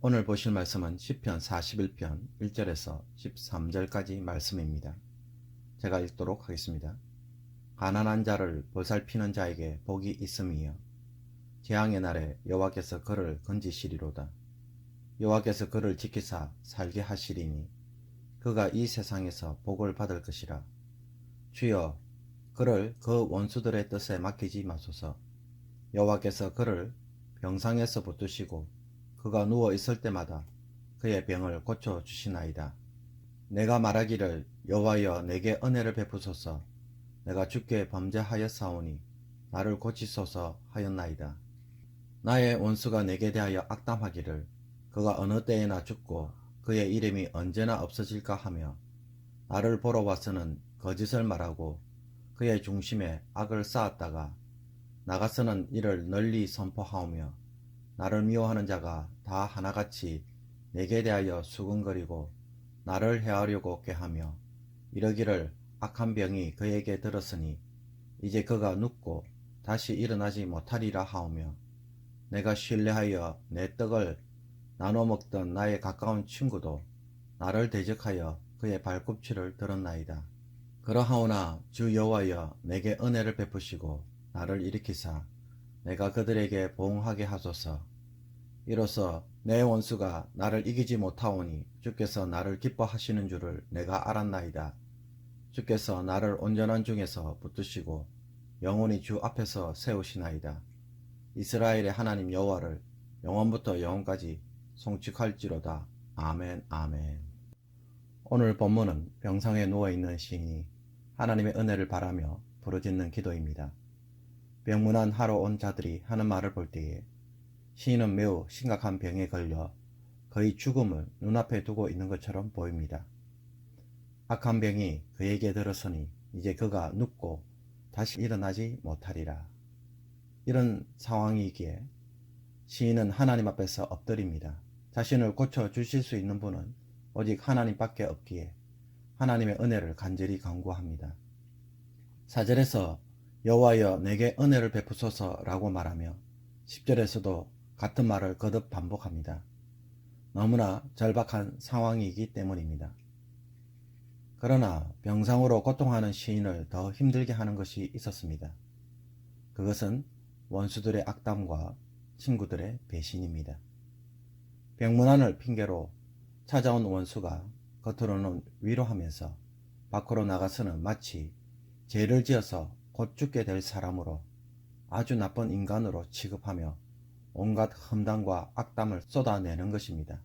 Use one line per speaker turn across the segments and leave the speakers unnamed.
오늘 보실 말씀은 시편 41편 1절에서 13절까지 말씀입니다. 제가 읽도록 하겠습니다. 가난한 자를 보살피는 자에게 복이 있음이여 재앙의 날에 여호와께서 그를 건지시리로다. 여호와께서 그를 지키사 살게 하시리니 그가 이 세상에서 복을 받을 것이라. 주여 그를 그 원수들의 뜻에 맡기지 마소서. 여호와께서 그를 병상에서 붙드시고 그가 누워 있을 때마다 그의 병을 고쳐 주시나이다. 내가 말하기를 여호와여 내게 은혜를 베푸소서. 내가 주께 범죄하였사오니 나를 고치소서 하였나이다. 나의 원수가 내게 대하여 악담하기를 그가 어느 때에나 죽고 그의 이름이 언제나 없어질까 하며 나를 보러 와서는 거짓을 말하고 그의 중심에 악을 쌓았다가 나가서는 이를 널리 선포하오며 나를 미워하는 자가 다 하나같이 내게 대하여 수군거리고 나를 해하려고 꾀하며 이러기를 악한 병이 그에게 들었으니 이제 그가 눕고 다시 일어나지 못하리라 하오며 내가 신뢰하여 내 떡을 나눠 먹던 나의 가까운 친구도 나를 대적하여 그의 발꿈치를 들었나이다. 그러하오나 주 여호와여 내게 은혜를 베푸시고 나를 일으키사 내가 그들에게 보응하게 하소서. 이로써 내 원수가 나를 이기지 못하오니 주께서 나를 기뻐하시는 줄을 내가 알았나이다. 주께서 나를 온전한 중에서 붙드시고 영원히 주 앞에서 세우시나이다. 이스라엘의 하나님 여호와를 영원부터 영원까지 송축할지로다. 아멘 아멘. 오늘 본문은 병상에 누워있는 시인이 하나님의 은혜를 바라며 부르짖는 기도입니다. 병문안 하러 온 자들이 하는 말을 볼 때에 시인은 매우 심각한 병에 걸려 거의 죽음을 눈앞에 두고 있는 것처럼 보입니다. 악한 병이 그에게 들었으니 이제 그가 눕고 다시 일어나지 못하리라. 이런 상황이기에 시인은 하나님 앞에서 엎드립니다. 자신을 고쳐 주실 수 있는 분은 오직 하나님밖에 없기에 하나님의 은혜를 간절히 간구합니다. 4절에서 여호와여 내게 은혜를 베푸소서 라고 말하며 10절에서도 같은 말을 거듭 반복합니다. 너무나 절박한 상황이기 때문입니다. 그러나 병상으로 고통하는 시인을 더 힘들게 하는 것이 있었습니다. 그것은 원수들의 악담과 친구들의 배신입니다. 병문안을 핑계로 찾아온 원수가 겉으로는 위로하면서 밖으로 나가서는 마치 죄를 지어서 곧 죽게 될 사람으로 아주 나쁜 인간으로 취급하며 온갖 험담과 악담을 쏟아내는 것입니다.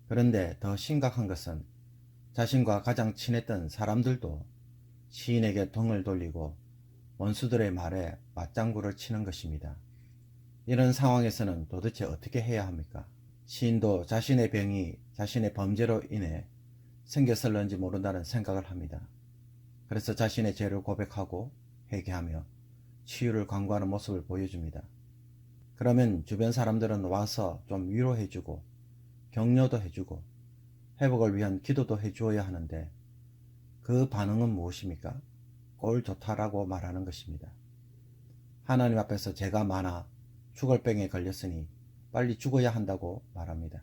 그런데 더 심각한 것은 자신과 가장 친했던 사람들도 시인에게 등을 돌리고 원수들의 말에 맞장구를 치는 것입니다. 이런 상황에서는 도대체 어떻게 해야 합니까? 시인도 자신의 병이 자신의 범죄로 인해 생겼을는지 모른다는 생각을 합니다. 그래서 자신의 죄를 고백하고 회개하며 치유를 간구하는 모습을 보여줍니다. 그러면 주변 사람들은 와서 좀 위로해주고 격려도 해주고 회복을 위한 기도도 해주어야 하는데 그 반응은 무엇입니까? 꼴 좋다라고 말하는 것입니다. 하나님 앞에서 죄가 많아 죽을 병에 걸렸으니 빨리 죽어야 한다고 말합니다.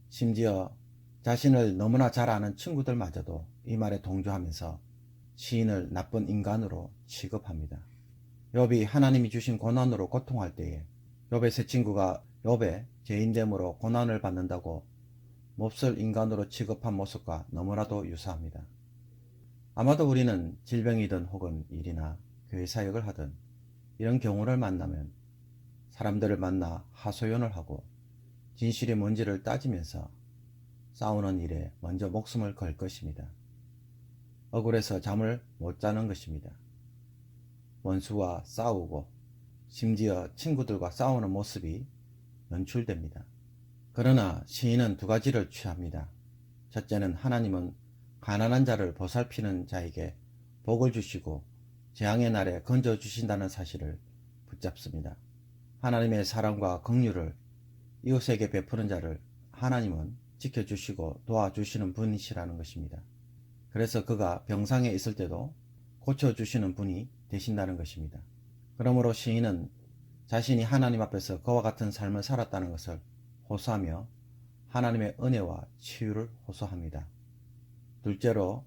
심지어 자신을 너무나 잘 아는 친구들마저도 이 말에 동조하면서 시인을 나쁜 인간으로 취급합니다. 욥이 하나님이 주신 고난으로 고통할 때에 욥의 세 친구가 욥의 죄인됨으로 고난을 받는다고 몹쓸 인간으로 취급한 모습과 너무나도 유사합니다. 아마도 우리는 질병이든 혹은 일이나 교회 사역을 하든 이런 경우를 만나면 사람들을 만나 하소연을 하고 진실이 뭔지를 따지면서 싸우는 일에 먼저 목숨을 걸 것입니다. 억울해서 잠을 못 자는 것입니다. 원수와 싸우고 심지어 친구들과 싸우는 모습이 연출됩니다. 그러나 시인은 두 가지를 취합니다. 첫째는 하나님은 가난한 자를 보살피는 자에게 복을 주시고 재앙의 날에 건져주신다는 사실을 붙잡습니다. 하나님의 사랑과 긍휼을 이웃에게 베푸는 자를 하나님은 지켜주시고 도와주시는 분이시라는 것입니다. 그래서 그가 병상에 있을 때도 고쳐주시는 분이 되신다는 것입니다. 그러므로 시인은 자신이 하나님 앞에서 그와 같은 삶을 살았다는 것을 호소하며 하나님의 은혜와 치유를 호소합니다. 둘째로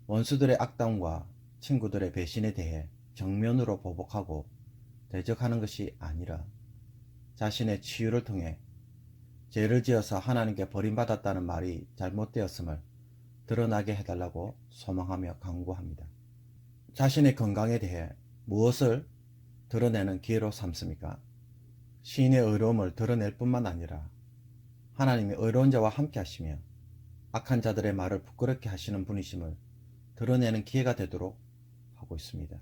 원수들의 악담과 친구들의 배신에 대해 정면으로 보복하고 대적하는 것이 아니라 자신의 치유를 통해 죄를 지어서 하나님께 버림받았다는 말이 잘못되었음을 드러나게 해달라고 소망하며 간구합니다. 자신의 건강에 대해 무엇을 드러내는 기회로 삼습니까? 시인의 의로움을 드러낼 뿐만 아니라 하나님이 의로운 자와 함께 하시며 악한 자들의 말을 부끄럽게 하시는 분이심을 드러내는 기회가 되도록 하고 있습니다.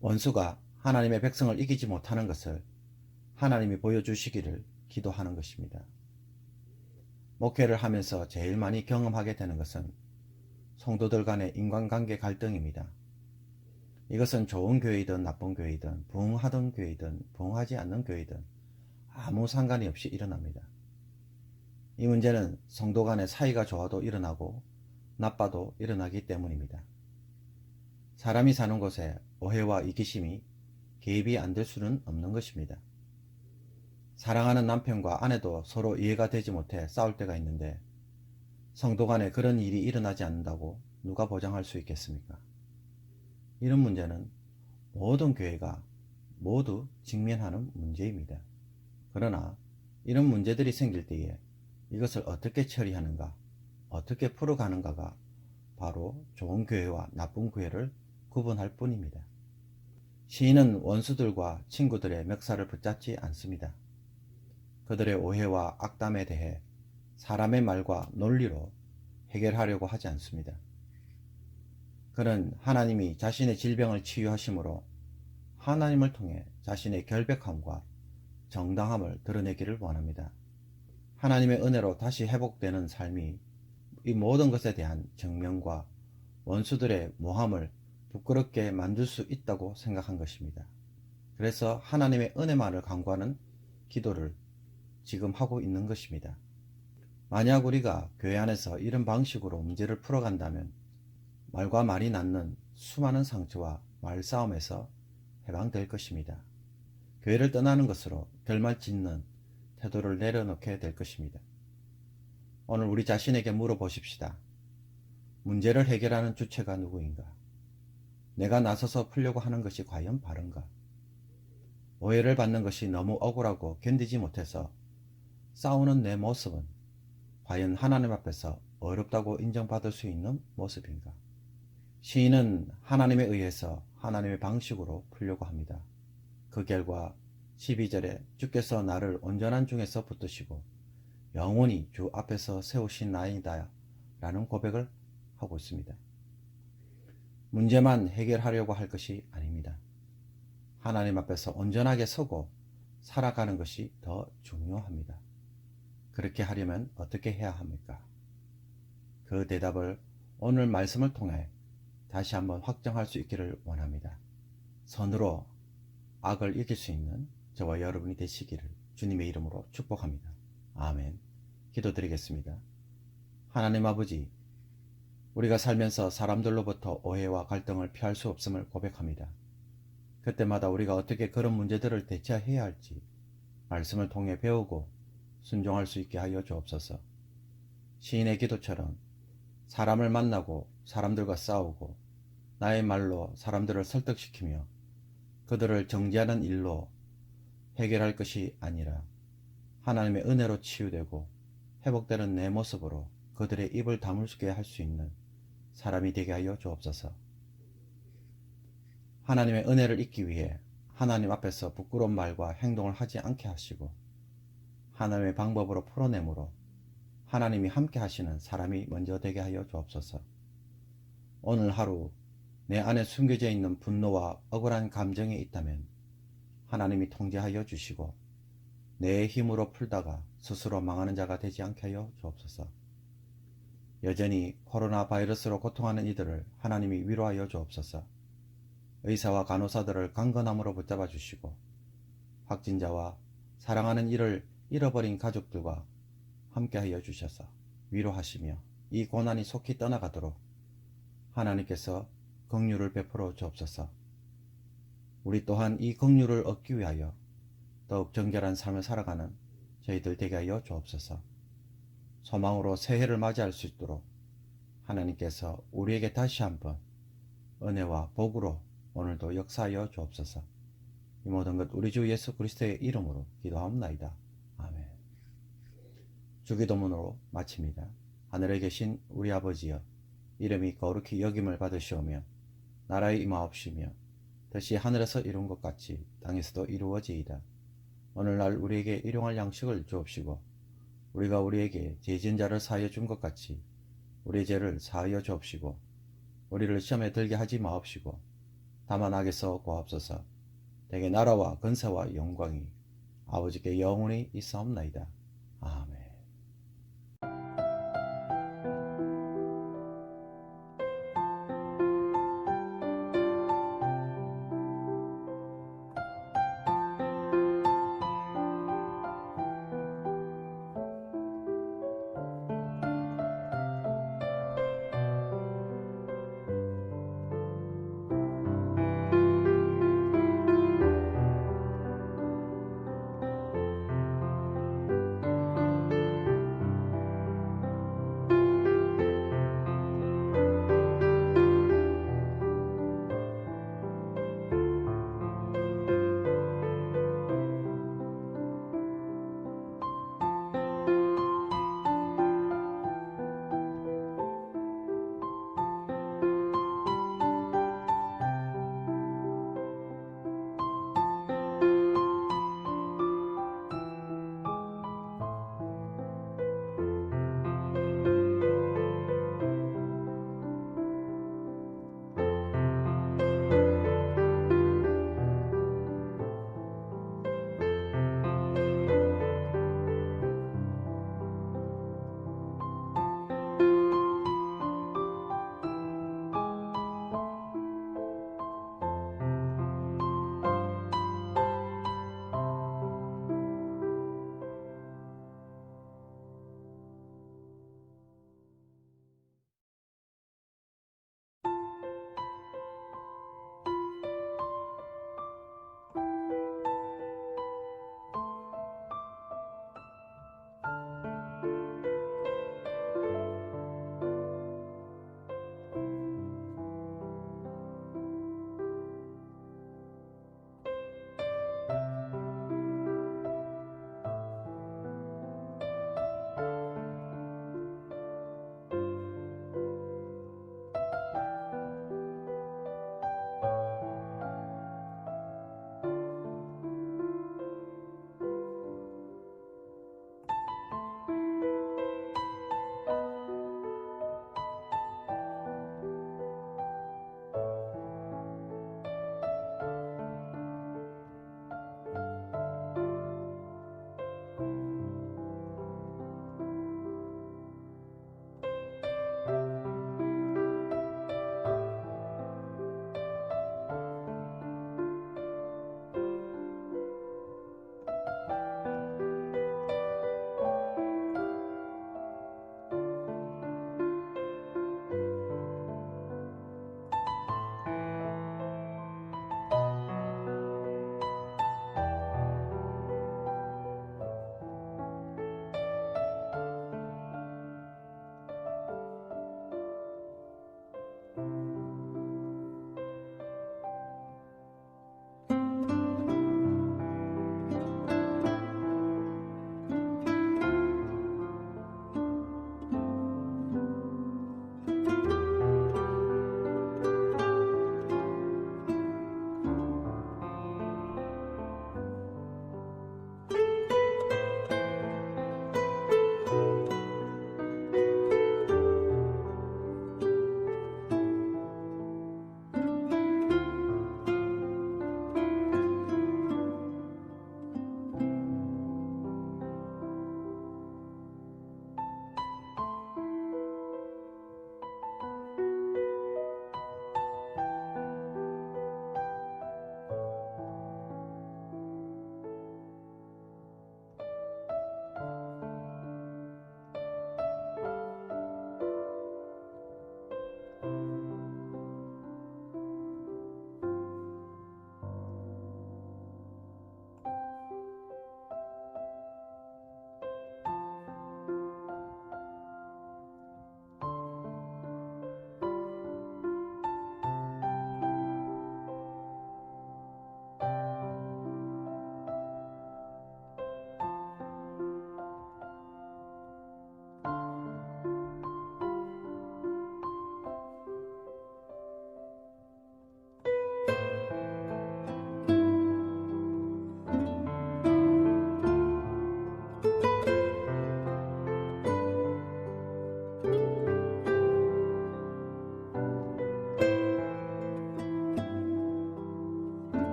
원수가 하나님의 백성을 이기지 못하는 것을 하나님이 보여주시기를 기도하는 것입니다. 목회를 하면서 제일 많이 경험하게 되는 것은 성도들 간의 인간관계 갈등입니다. 이것은 좋은 교회이든 나쁜 교회이든 부흥하던 교회이든 부흥하지 않는 교회이든 아무 상관이 없이 일어납니다. 이 문제는 성도 간의 사이가 좋아도 일어나고 나빠도 일어나기 때문입니다. 사람이 사는 곳에 오해와 이기심이 개입이 안 될 수는 없는 것입니다. 사랑하는 남편과 아내도 서로 이해가 되지 못해 싸울 때가 있는데 성도 간에 그런 일이 일어나지 않는다고 누가 보장할 수 있겠습니까? 이런 문제는 모든 교회가 모두 직면하는 문제입니다. 그러나 이런 문제들이 생길 때에 이것을 어떻게 처리하는가, 어떻게 풀어가는가가 바로 좋은 교회와 나쁜 교회를 구분할 뿐입니다. 시인은 원수들과 친구들의 멱살을 붙잡지 않습니다. 그들의 오해와 악담에 대해 사람의 말과 논리로 해결하려고 하지 않습니다. 그는 하나님이 자신의 질병을 치유하심으로 하나님을 통해 자신의 결백함과 정당함을 드러내기를 원합니다. 하나님의 은혜로 다시 회복되는 삶이 이 모든 것에 대한 정면과 원수들의 모함을 부끄럽게 만들 수 있다고 생각한 것입니다. 그래서 하나님의 은혜만을 간구하는 기도를 지금 하고 있는 것입니다. 만약 우리가 교회 안에서 이런 방식으로 문제를 풀어간다면 말과 말이 낳는 수많은 상처와 말싸움에서 해방될 것입니다. 교회를 떠나는 것으로 결말짓는 태도를 내려놓게 될 것입니다. 오늘 우리 자신에게 물어보십시다. 문제를 해결하는 주체가 누구인가? 내가 나서서 풀려고 하는 것이 과연 바른가? 오해를 받는 것이 너무 억울하고 견디지 못해서 싸우는 내 모습은 과연 하나님 앞에서 어렵다고 인정받을 수 있는 모습인가? 시인은 하나님에 의해서 하나님의 방식으로 풀려고 합니다. 그 결과 12절에 주께서 나를 온전한 중에서 붙드시고 영원히 주 앞에서 세우신 나이다 라는 고백을 하고 있습니다. 문제만 해결하려고 할 것이 아닙니다. 하나님 앞에서 온전하게 서고 살아가는 것이 더 중요합니다. 그렇게 하려면 어떻게 해야 합니까? 그 대답을 오늘 말씀을 통해 다시 한번 확정할 수 있기를 원합니다. 선으로 악을 이길 수 있는 저와 여러분이 되시기를 주님의 이름으로 축복합니다. 아멘. 기도드리겠습니다. 하나님 아버지, 우리가 살면서 사람들로부터 오해와 갈등을 피할 수 없음을 고백합니다. 그때마다 우리가 어떻게 그런 문제들을 대처해야 할지 말씀을 통해 배우고 순종할 수 있게 하여 주옵소서. 시인의 기도처럼 사람을 만나고 사람들과 싸우고 나의 말로 사람들을 설득시키며 그들을 정죄하는 일로 해결할 것이 아니라 하나님의 은혜로 치유되고 회복되는 내 모습으로 그들의 입을 다물게 할 수 있는 사람이 되게 하여 주옵소서. 하나님의 은혜를 잊기 위해 하나님 앞에서 부끄러운 말과 행동을 하지 않게 하시고 하나님의 방법으로 풀어내므로 하나님이 함께 하시는 사람이 먼저 되게 하여 주옵소서. 오늘 하루 내 안에 숨겨져 있는 분노와 억울한 감정이 있다면 하나님이 통제하여 주시고 내 힘으로 풀다가 스스로 망하는 자가 되지 않게 하여 주옵소서. 여전히 코로나 바이러스로 고통하는 이들을 하나님이 위로하여 주옵소서. 의사와 간호사들을 강건함으로 붙잡아 주시고 확진자와 사랑하는 이를 잃어버린 가족들과 함께하여 주셔서 위로하시며 이 고난이 속히 떠나가도록 하나님께서 긍휼을 베풀어 주옵소서. 우리 또한 이 긍휼을 얻기 위하여 더욱 정결한 삶을 살아가는 저희들 되게 하여 주옵소서. 소망으로 새해를 맞이할 수 있도록 하나님께서 우리에게 다시 한번 은혜와 복으로 오늘도 역사하여 주옵소서. 이 모든 것 우리 주 예수 그리스도의 이름으로 기도하옵나이다. 아멘. 주기도문으로 마칩니다. 하늘에 계신 우리 아버지여, 이름이 거룩히 여김을 받으시오며 나라의 임하옵시며 뜻이 하늘에서 이룬 것 같이 땅에서도 이루어지이다. 오늘날 우리에게 일용할 양식을 주옵시고 우리가 우리에게 죄 지은 자를 사하여 준 것 같이 우리 죄를 사하여 주옵시고 우리를 시험에 들게 하지 마옵시고 다만 악에서 구하옵소서. 대개 나라와 근세와 영광이 아버지께 영원히 있사옵나이다.